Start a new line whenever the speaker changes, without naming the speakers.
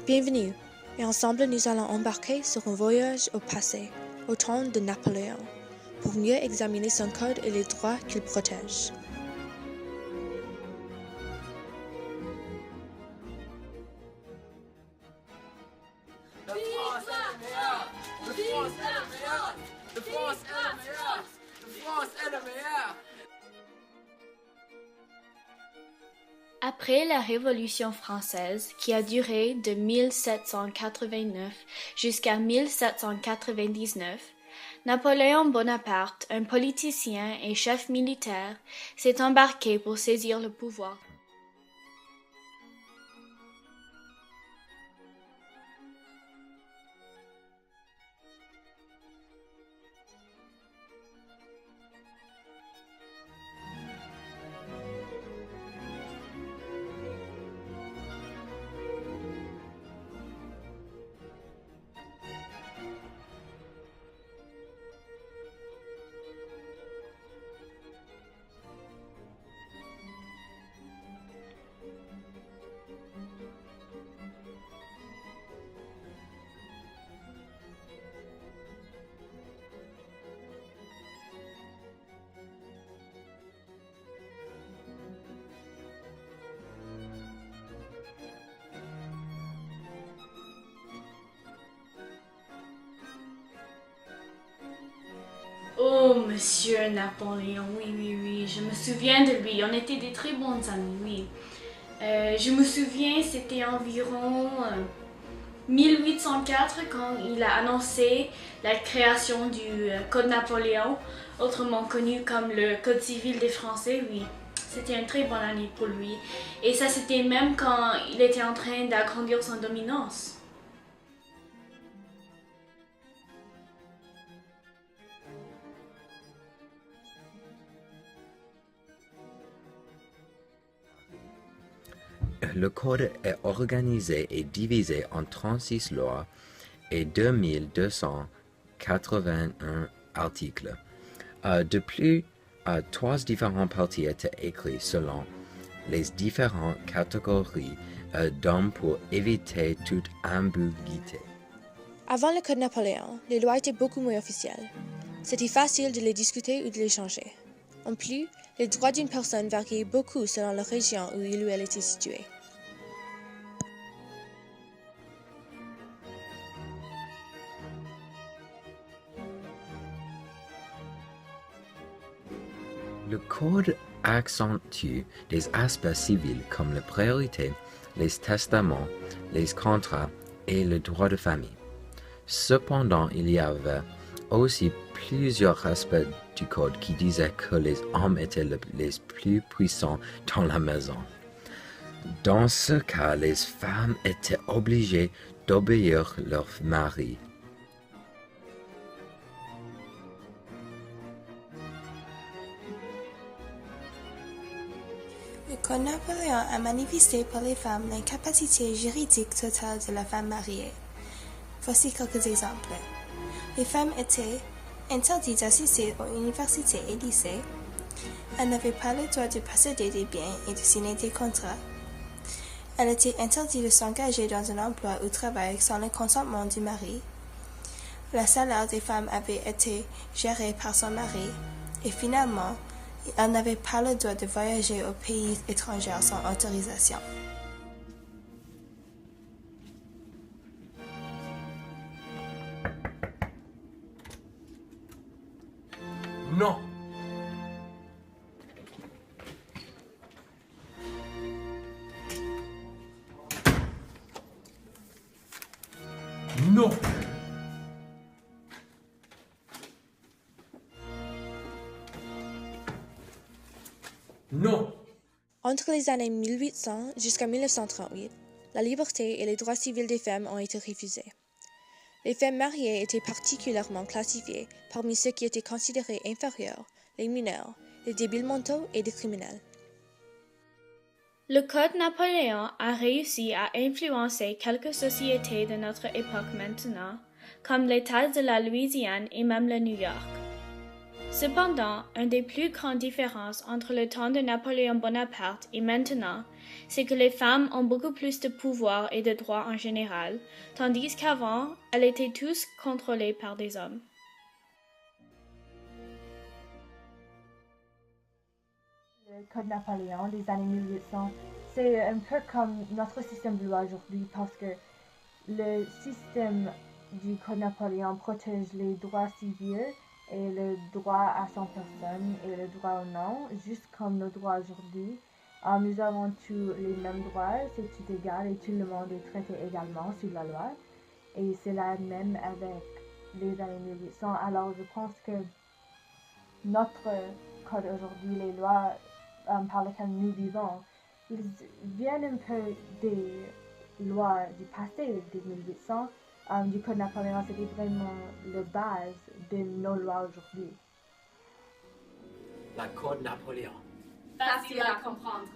Bienvenue, et ensemble nous allons embarquer sur un voyage au passé, au temps de Napoléon, pour mieux examiner son code et les droits qu'il protège.
La France est le meilleur! La France est le meilleur! La France est le meilleur! La France est le meilleur!
Après la Révolution française, qui a duré de 1789 jusqu'à 1799, Napoléon Bonaparte, un politicien et chef militaire, s'est embarqué pour saisir le pouvoir. Oh, Monsieur Napoléon, oui, je me souviens de lui, on était des très bons amis, oui. Je me souviens, c'était environ 1804 quand il a annoncé la création du Code Napoléon, autrement connu comme le Code civil des Français, oui. C'était une très bonne année pour lui. Et ça, c'était même quand il était en train d'agrandir son dominance.
Le code est organisé et divisé en 36 lois et 2281 articles. De plus, 3 différentes parties étaient écrites selon les différentes catégories d'hommes pour éviter toute ambiguïté.
Avant le Code Napoléon, les lois étaient beaucoup moins officielles. C'était facile de les discuter ou de les changer. En plus, les droits d'une personne variaient beaucoup selon la région où il ou elle était située.
Le code accentue des aspects civils comme la priorité, les testaments, les contrats et le droit de famille. Cependant, il y avait aussi plusieurs aspects du code qui disaient que les hommes étaient les plus puissants dans la maison. Dans ce cas, les femmes étaient obligées d'obéir leur mari.
Le Code Napoléon a manifesté pour les femmes l'incapacité juridique totale de la femme mariée. Voici quelques exemples. Les femmes étaient interdites d'assister aux universités et lycées. Elles n'avaient pas le droit de posséder des biens et de signer des contrats. Elles étaient interdites de s'engager dans un emploi ou travail sans le consentement du mari. Le salaire des femmes avait été géré par son mari. Et finalement, elles n'avaient pas le droit de voyager aux pays étrangers sans autorisation.
Non! Non! Non!
Entre les années 1800 jusqu'à 1938, la liberté et les droits civils des femmes ont été refusés. Les femmes mariées étaient particulièrement classifiées parmi ceux qui étaient considérés inférieurs, les mineurs, les débiles mentaux et des criminels.
Le Code Napoléon a réussi à influencer quelques sociétés de notre époque maintenant, comme l'État de la Louisiane et même le New York. Cependant, une des plus grandes différences entre le temps de Napoléon Bonaparte et maintenant c'est que les femmes ont beaucoup plus de pouvoir et de droits en général, tandis qu'avant, elles étaient tous contrôlées par des hommes.
Le Code Napoléon des années 1800, c'est un peu comme notre système de loi aujourd'hui parce que le système du Code Napoléon protège les droits civils et le droit à son personne et le droit au nom, juste comme nos droits aujourd'hui. Nous avons tous les mêmes droits, c'est tout égal et tout le monde est traité également sous la loi. Et c'est la même avec les années 1800. Alors je pense que notre code aujourd'hui, les lois par lesquelles nous vivons, ils viennent un peu des lois du passé, des 1800. Du Code Napoléon, c'était vraiment la base de nos lois aujourd'hui.
La Code Napoléon.
Facile à comprendre.